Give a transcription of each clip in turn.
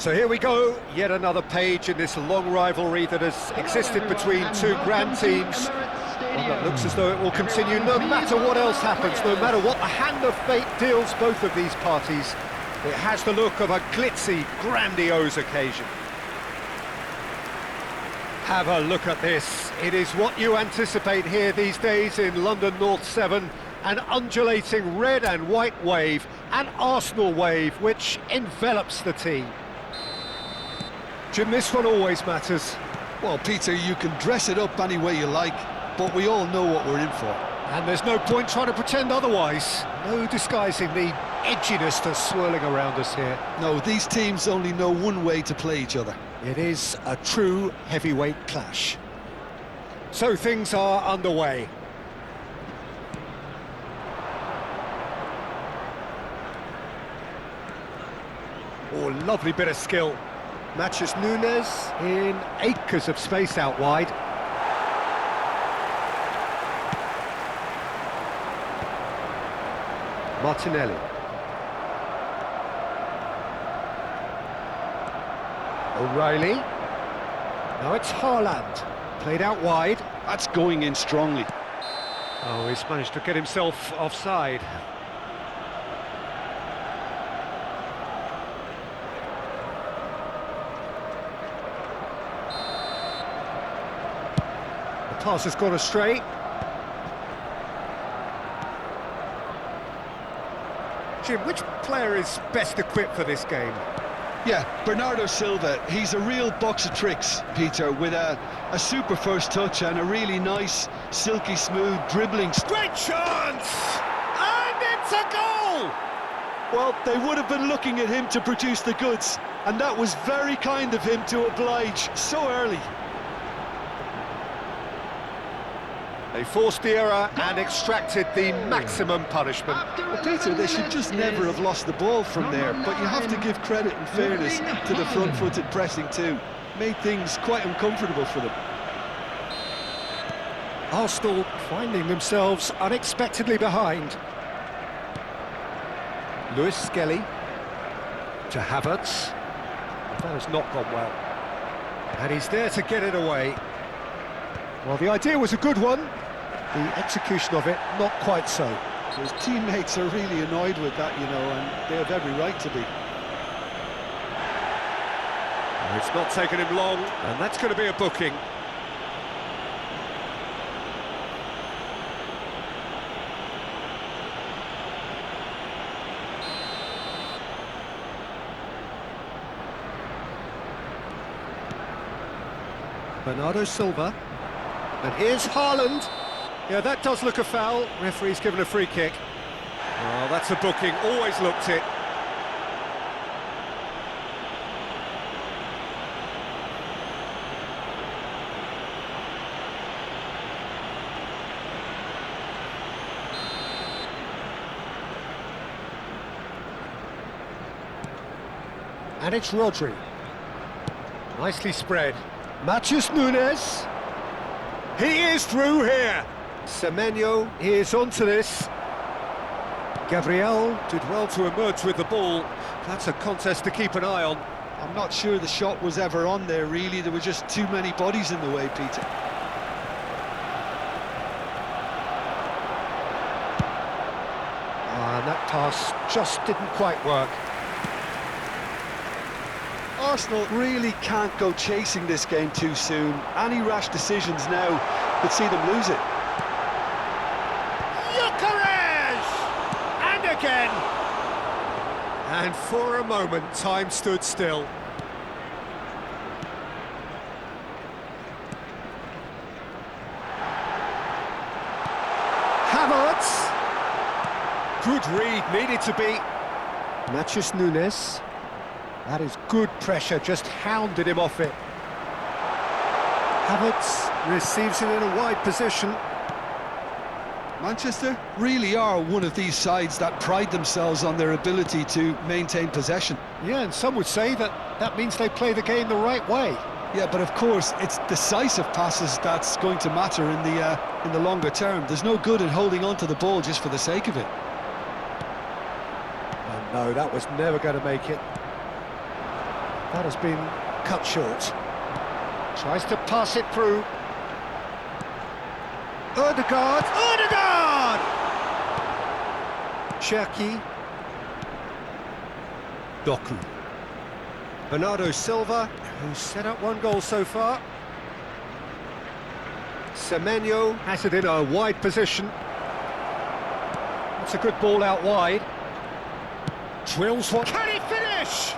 So here we go, yet another page in this long rivalry that has existed between two grand teams. One that looks as though it will continue no matter what else happens, no matter what the hand of fate deals both of these parties. It has the look of a glitzy, grandiose occasion. Have a look at this. It is what you anticipate here these days in London North 7. An undulating red and white wave, an Arsenal wave which envelops the team. Jim, this one always matters. Well, Peter, you can dress it up any way you like, but we all know what we're in for. And there's no point trying to pretend otherwise. No disguising the edginess that's swirling around us here. No, these teams only know one way to play each other. It is a true heavyweight clash. So things are underway. Oh, lovely bit of skill. Matches Nunes in acres of space out wide. Martinelli. O'Reilly. Now it's Haaland. Played out wide. That's going in strongly. Oh, he's managed to get himself offside. The pass has gone astray. Jim, which player is best equipped for this game? Yeah, Bernardo Silva. He's a real box of tricks, Peter, with a super first touch and a really nice, silky smooth dribbling. Great chance! And it's a goal! Well, they would have been looking at him to produce the goods, and that was very kind of him to oblige so early. They forced the error and extracted the maximum punishment. Well, Peter, they should just never have lost the ball from there, but you have to give credit and fairness to the front-footed pressing too. Made things quite uncomfortable for them. Arsenal finding themselves unexpectedly behind. Lewis Skelly to Havertz. That has not gone well. And he's there to get it away. Well, the idea was a good one. The execution of it, not quite so. His teammates are really annoyed with that, you know, and they have every right to be. It's not taken him long, and that's going to be a booking. Bernardo Silva. And here's Haaland. Yeah, that does look a foul. Referee's given a free kick. Oh, that's a booking. Always looked it. And it's Rodri. Nicely spread. Matches Nunes. He is through here. Semenyo is onto this. Gabriel did well to emerge with the ball. That's a contest to keep an eye on. I'm not sure the shot was ever on there, really. There were just too many bodies in the way, Peter. And that pass just didn't quite work. Arsenal really can't go chasing this game too soon. Any rash decisions now could see them lose it. And again! And for a moment, time stood still. Havertz! Good read, needed to be. Matches Nunes. That is good pressure, just hounded him off it. Havertz receives it in a wide position. Manchester really are one of these sides that pride themselves on their ability to maintain possession. Yeah, and some would say that that means they play the game the right way. Yeah, but of course, it's decisive passes that's going to matter in the longer term. There's no good in holding on to the ball just for the sake of it. Oh, no, that was never going to make it. That has been cut short. Tries to pass it through. Ødegaard! Cherki. Doku. Bernardo Silva, who's set up one goal so far. Semenyo has it in a wide position. That's a good ball out wide. Drills one. Can he finish?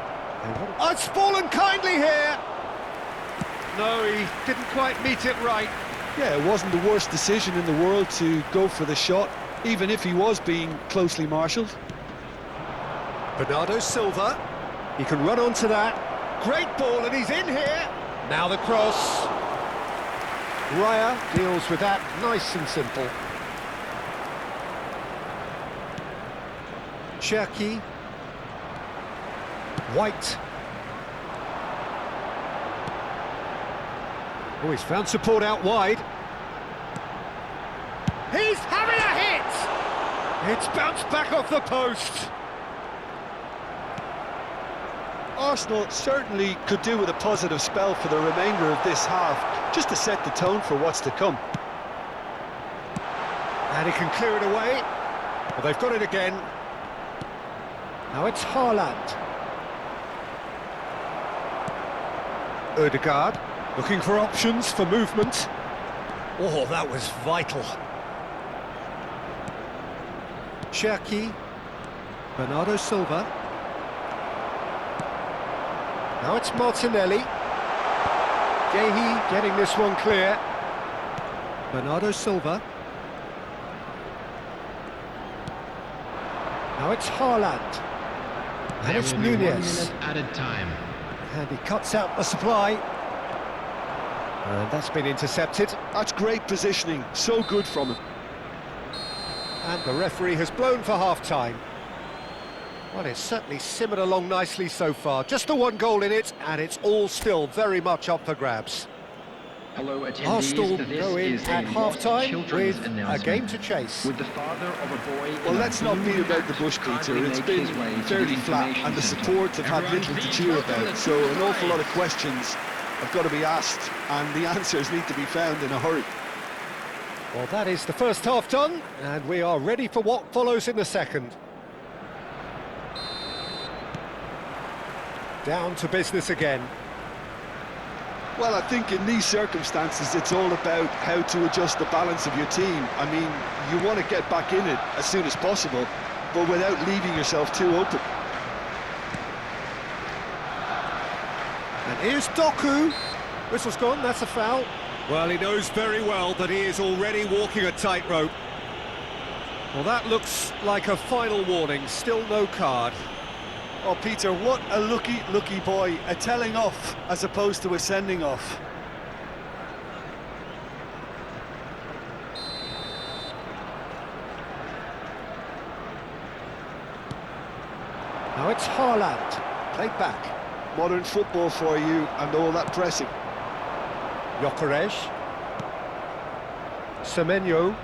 Oh, it's fallen kindly here. No, he didn't quite meet it right. Yeah, it wasn't the worst decision in the world to go for the shot, even if he was being closely marshalled. Bernardo Silva, he can run onto that. Great ball, and he's in here. Now the cross. Raya deals with that, nice and simple. Cherki. White. Oh, he's found support out wide. He's having a hit! It's bounced back off the post. Arsenal certainly could do with a positive spell for the remainder of this half, just to set the tone for what's to come. And he can clear it away. Well, they've got it again. Now it's Haaland. Ødegaard, looking for options for movement. Oh, that was vital. Cherki. Bernardo Silva. Now it's Martinelli. Gehi getting this one clear. Bernardo Silva. Now it's Haaland. And it's Nunez. Added time. And he cuts out the supply. And that's been intercepted. That's great positioning, so good from him. And the referee has blown for half-time. Well, it's certainly simmered along nicely so far. Just the one goal in it, and it's all still very much up for grabs. Hello, attendees. Arsenal This go in is at a half-time children's with a announcement. game to chase. With the father of a boy. Well, let's not beat about the bush, Peter. It's been fairly flat, and the support have had little to cheer about. So an awful lot of questions have got to be asked, and the answers need to be found in a hurry. Well, that is the first half done, and we are ready for what follows in the second. Down to business again. Well, I think in these circumstances, it's all about how to adjust the balance of your team. I mean, you want to get back in it as soon as possible, but without leaving yourself too open. And here's Doku. Whistle's gone, that's a foul. Well, he knows very well that he is already walking a tightrope. Well, that looks like a final warning, still no card. Oh, Peter, what a lucky boy. A telling off as opposed to a sending off. Now it's Haaland, played back. Modern football for you and all that pressing. Gyökeres. Semenyo.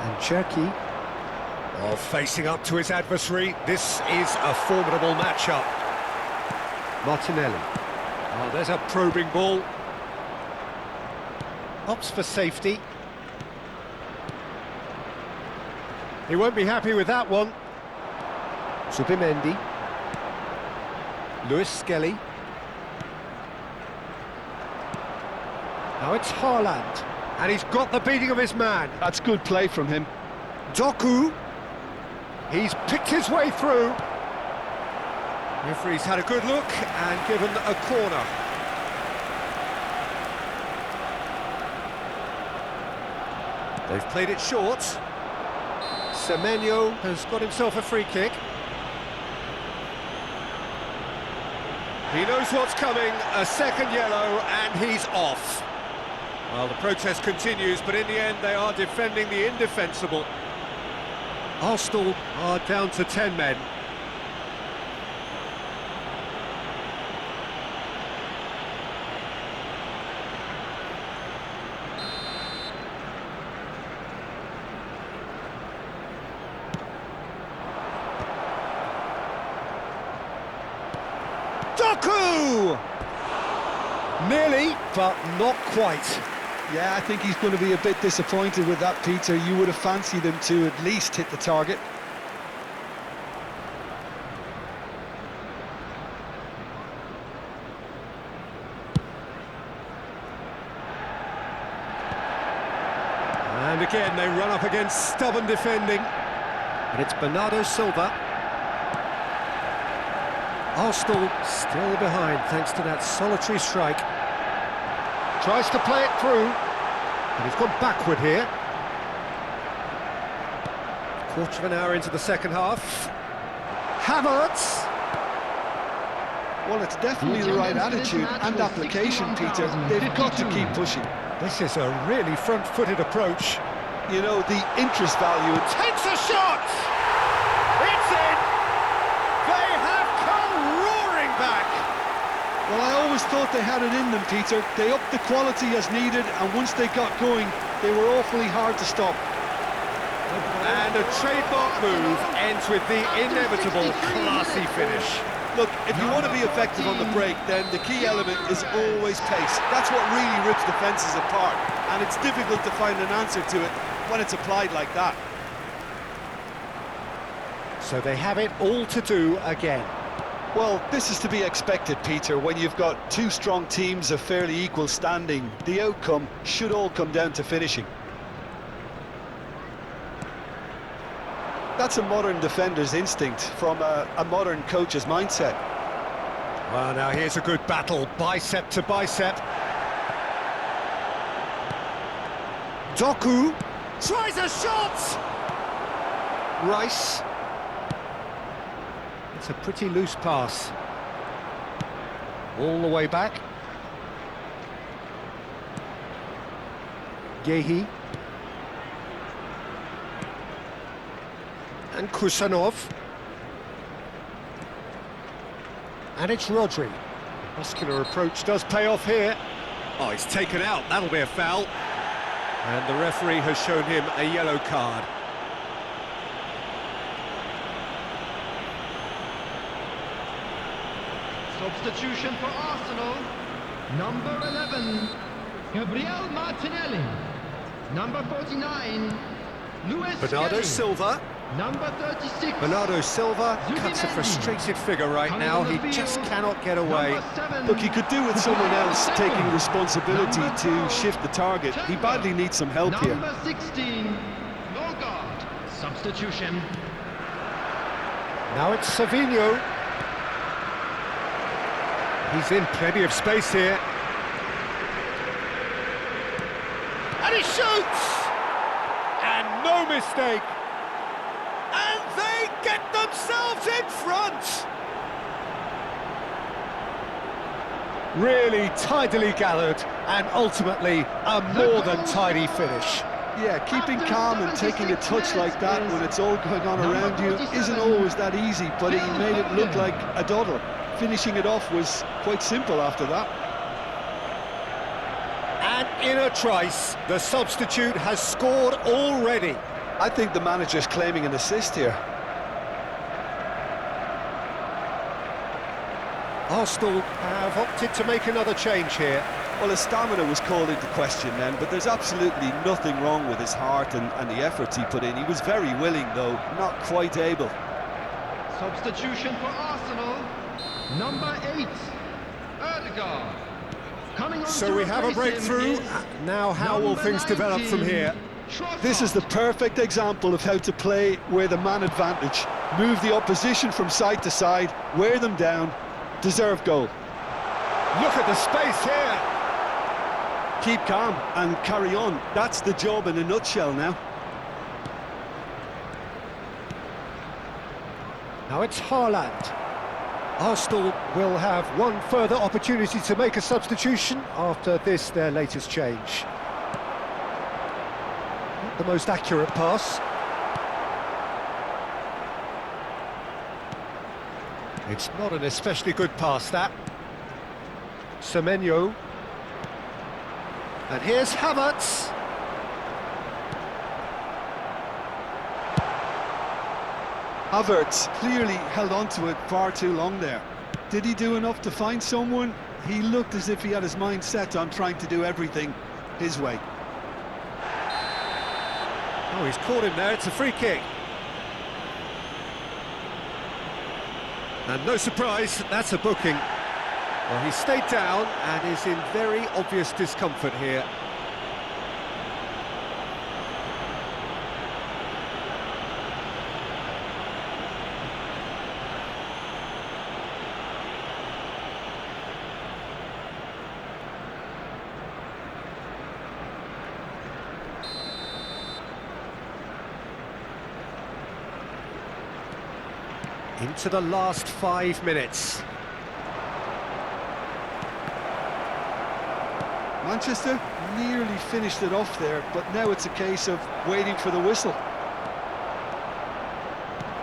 And Cherki. Oh, facing up to his adversary. This is a formidable matchup. Martinelli. Oh, there's a probing ball. Opts for safety. He won't be happy with that one. Zubimendi. Lewis Skelly. Now it's Haaland. And he's got the beating of his man. That's good play from him. Doku. He's picked his way through. Referee's had a good look and given a corner. They've played it short. Semenyo has got himself a free kick. He knows what's coming, a second yellow, and he's off. Well, the protest continues, but in the end they are defending the indefensible. Arsenal are down to 10 men. Doku! Nearly, but not quite. Yeah, I think he's going to be a bit disappointed with that, Peter. You would have fancied him to at least hit the target. And again, they run up against stubborn defending. And it's Bernardo Silva. Arsenal still behind thanks to that solitary strike. Tries to play it through, but he's gone backward here. Quarter of an hour into the second half. Havertz! Well, it's definitely the right attitude and application, Peter. They've got to keep pushing. This is a really front-footed approach. You know, the interest value... Takes a shot! It's in! They have come roaring back! Well, I always thought they had it in them, Peter. They upped the quality as needed, and once they got going, they were awfully hard to stop. And a trademark move ends with the inevitable classy finish. Look, if you want to be effective on the break, then the key element is always pace. That's what really rips defences apart, and it's difficult to find an answer to it when it's applied like that. So they have it all to do again. Well, this is to be expected, Peter. When you've got two strong teams of fairly equal standing, the outcome should all come down to finishing. That's a modern defender's instinct from a modern coach's mindset. Well, now here's a good battle, bicep to bicep. Doku tries a shot! Rice. It's a pretty loose pass. All the way back. Gehi. And Kusanov. And it's Rodri. Muscular approach does pay off here. Oh, he's taken out. That'll be a foul. And the referee has shown him a yellow card. Substitution for Arsenal. Number 11, Gabriel Martinelli. Number 49, Luis Bernardo Kelly. Silva. Number 36, Bernardo Silva cuts a frustrated figure right now. He just cannot get away. Number 7, Look, he could do with someone else taking responsibility to shift the target. He badly needs some help here. Number 16, Norgard. Substitution. Now it's Savinho. He's in plenty of space here. And he shoots! And no mistake. And they get themselves in front! Really tidily gathered, and ultimately a more than tidy finish. Yeah, keeping calm and taking a touch like that when it's all going on around you isn't always that easy, but he made it look like a doddle. Finishing it off was quite simple after that. And in a trice, the substitute has scored already. I think the manager's claiming an assist here. Arsenal have opted to make another change here. Well, his stamina was called into question then, but there's absolutely nothing wrong with his heart and the efforts he put in. He was very willing, though, not quite able. Substitution for Arsenal. Number 8, Ødegaard. Coming on So to we have a replace him breakthrough. is Now how will number things develop from 19, here? This is the perfect example of how to play with a man advantage. Move the opposition from side to side, wear them down, deserve goal. Look at the space here. Keep calm and carry on. That's the job in a nutshell now. Now it's Haaland. Arsenal will have one further opportunity to make a substitution after this, their latest change. Not the most accurate pass. It's not an especially good pass, that. Semenyo. And here's Havertz. Havertz clearly held on to it far too long there. Did he do enough to find someone? He looked as if he had his mind set on trying to do everything his way. Oh, he's caught him there, it's a free kick. And no surprise, that's a booking. Well, he stayed down and is in very obvious discomfort here. Into the last 5 minutes. Manchester nearly finished it off there, but now it's a case of waiting for the whistle.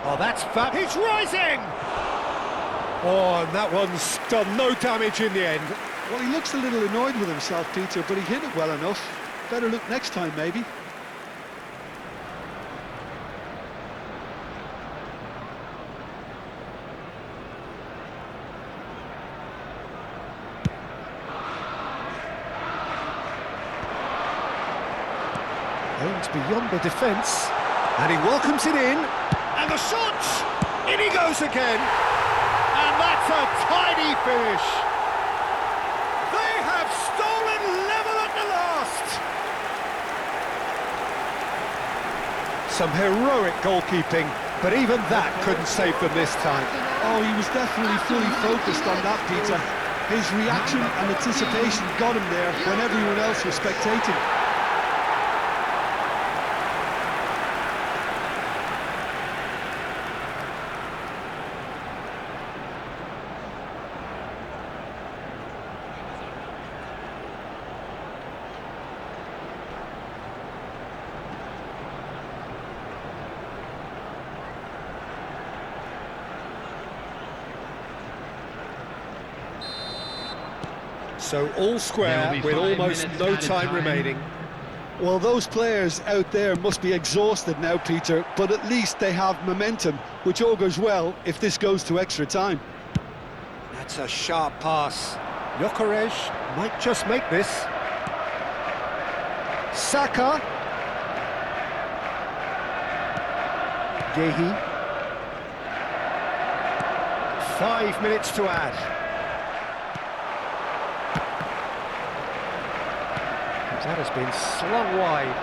Oh, that's fab. He's rising! Oh, and that one's done no damage in the end. Well, he looks a little annoyed with himself, Peter, but he hit it well enough. Better look next time, maybe. Aimed beyond the defence, and he welcomes it in, and the shot! In he goes again, and that's a tidy finish. They have stolen level at the last. Some heroic goalkeeping, but even that couldn't save them this time. Oh, he was definitely fully focused on that, Peter. His reaction and anticipation got him there when everyone else was spectating. So all square with almost no time remaining. Well, those players out there must be exhausted now, Peter, but at least they have momentum, which augurs well if this goes to extra time. That's a sharp pass. Gyökeres might just make this. Saka. Gehi. 5 minutes to add. That has been slung wide.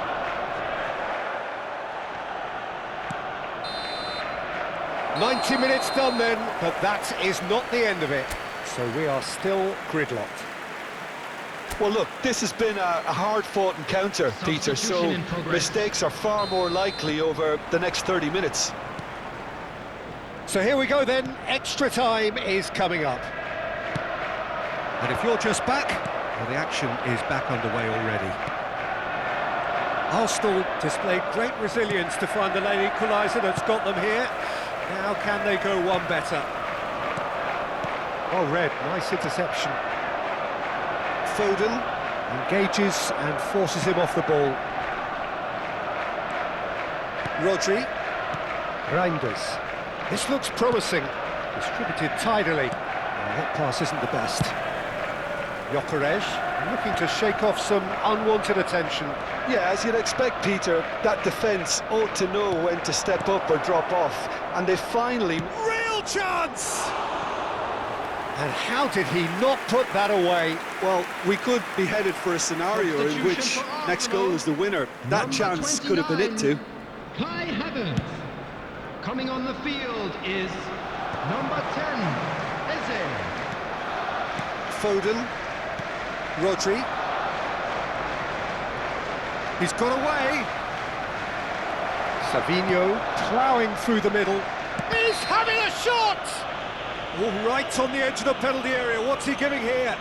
"90 minutes done then, but that is not the end of it. So we are still gridlocked." Well, look, this has been a hard-fought encounter, Peter, so mistakes are far more likely over the next 30 minutes. So here we go then, extra time is coming up. And if you're just back, well, the action is back underway already. Arsenal displayed great resilience to find the late equaliser that's got them here. Now can they go one better? Well read, nice interception. Foden engages and forces him off the ball. Rodri. Reinders. This looks promising. Distributed tidily. Well, that pass isn't the best. Gyökeres looking to shake off some unwanted attention. Yeah, as you'd expect, Peter, that defence ought to know when to step up or drop off, and they finally... Real chance! And how did he not put that away? Well, we could be headed for a scenario in which next goal is the winner. That chance could have been it too. Kai Havertz. Coming on the field is number 10, Eze. Foden. Rodri. He's got away. Savinho ploughing through the middle. He's having a shot! Oh, right on the edge of the penalty area. What's he giving here?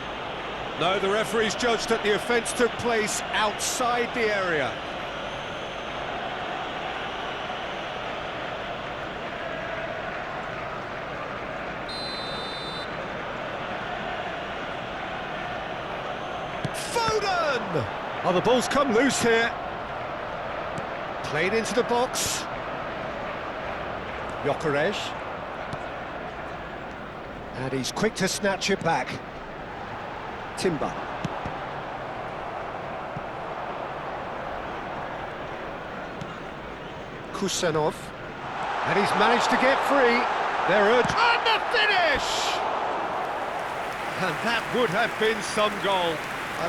No, the referee's judged that the offence took place outside the area. Foden! Oh, the ball's come loose here. Played into the box. Gyökeres. And he's quick to snatch it back. Timber. Kusanov. And he's managed to get free. They're urged. And the finish! And that would have been some goal.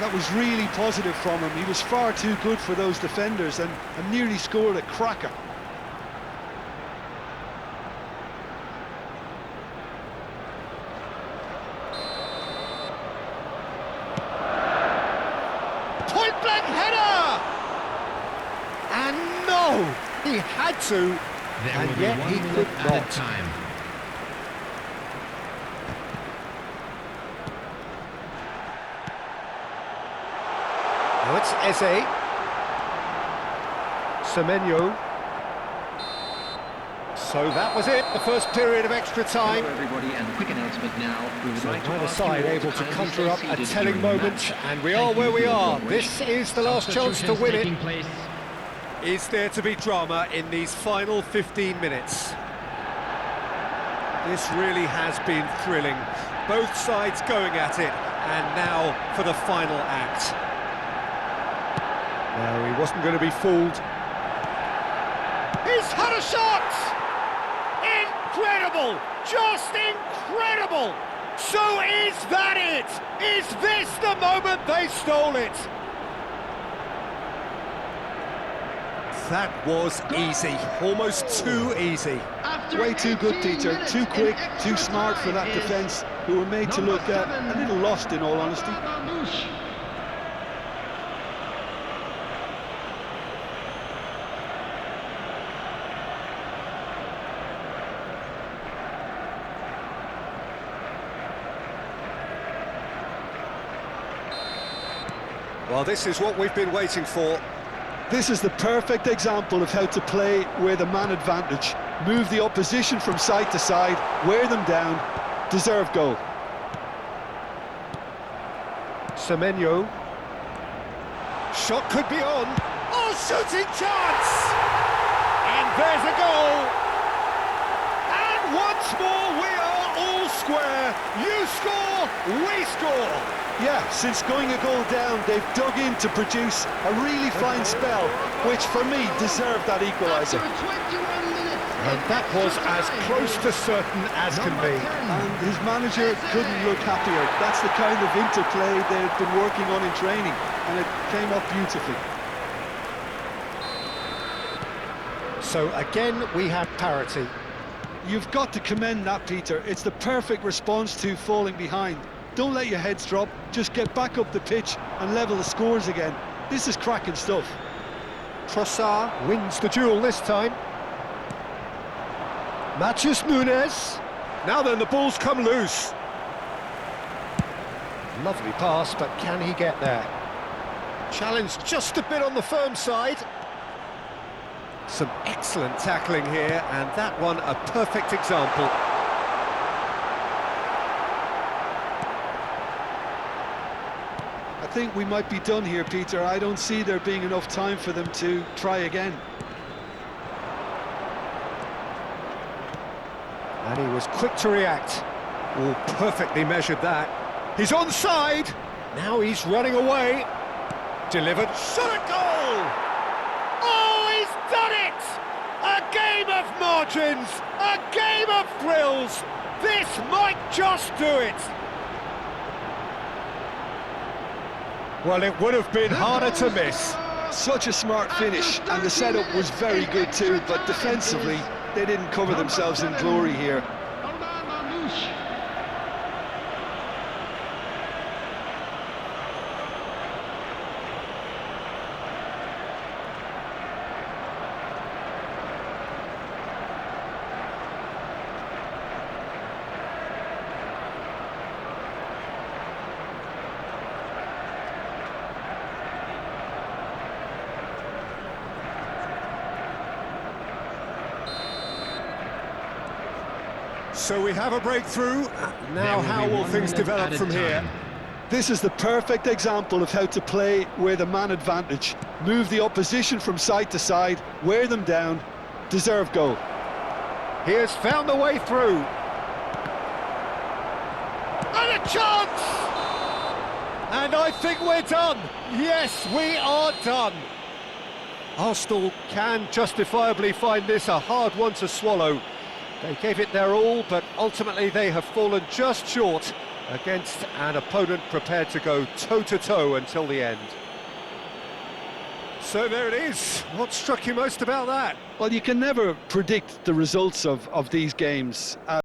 That was really positive from him. He was far too good for those defenders and nearly scored a cracker. Point-blank header! And no! He had to, and yet he could not. Time. Now it's Eze. Semenyo. So that was it, the first period of extra time. Hello everybody, and a quick announcement now. We would So like to neither ask you side all able to kindly conjure stay up a seated telling during the moment, match. and we Thank are you where for we your are. cooperation. This is the last chance to win it. Taking place. Is there to be drama in these final 15 minutes? This really has been thrilling. Both sides going at it, and now for the final act. No, he wasn't going to be fooled. He's had a shot! Incredible! Just incredible! So is that it? Is this the moment they stole it? That was easy, almost too easy. Way too good, Peter. Too quick, too smart for that defence, who were made to look a little lost, in all honesty. Well, this is what we've been waiting for. This is the perfect example of how to play with a man advantage. Move the opposition from side to side, wear them down, deserve goal. Semenyo. Shot could be on. Oh, shooting chance! And there's a goal! And once more we are all square. You score, we score! Yeah, since going a goal down, they've dug in to produce a really fine spell, which for me deserved that equaliser. And that was as close to certain as can be. And his manager couldn't look happier. That's the kind of interplay they've been working on in training, and it came off beautifully. So again, we have parity. You've got to commend that, Peter. It's the perfect response to falling behind. Don't let your heads drop, just get back up the pitch and level the scores again. This is cracking stuff. Trossard wins the duel this time. Matches Nunes. Now then, the ball's come loose. Lovely pass, but can he get there? Challenge just a bit on the firm side. Some excellent tackling here, and that one a perfect example. I think we might be done here, Peter. I don't see there being enough time for them to try again. And he was quick to react. Oh, perfectly measured that. He's onside. Now he's running away. Delivered. Shot a goal! Oh, he's done it! A game of margins, a game of thrills. This might just do it. Well, it would have been harder to miss. Such a smart finish, and the setup was very good too, but defensively, they didn't cover themselves in glory here. So we have a breakthrough. Now how will things develop from here? This is the perfect example of how to play with a man advantage. Move the opposition from side to side, wear them down, deserve goal. He has found the way through. And a chance! And I think we're done. Yes, we are done. Arsenal can justifiably find this a hard one to swallow. They gave it their all, but ultimately they have fallen just short against an opponent prepared to go toe-to-toe until the end. So there it is. What struck you most about that? Well, you can never predict the results of these games.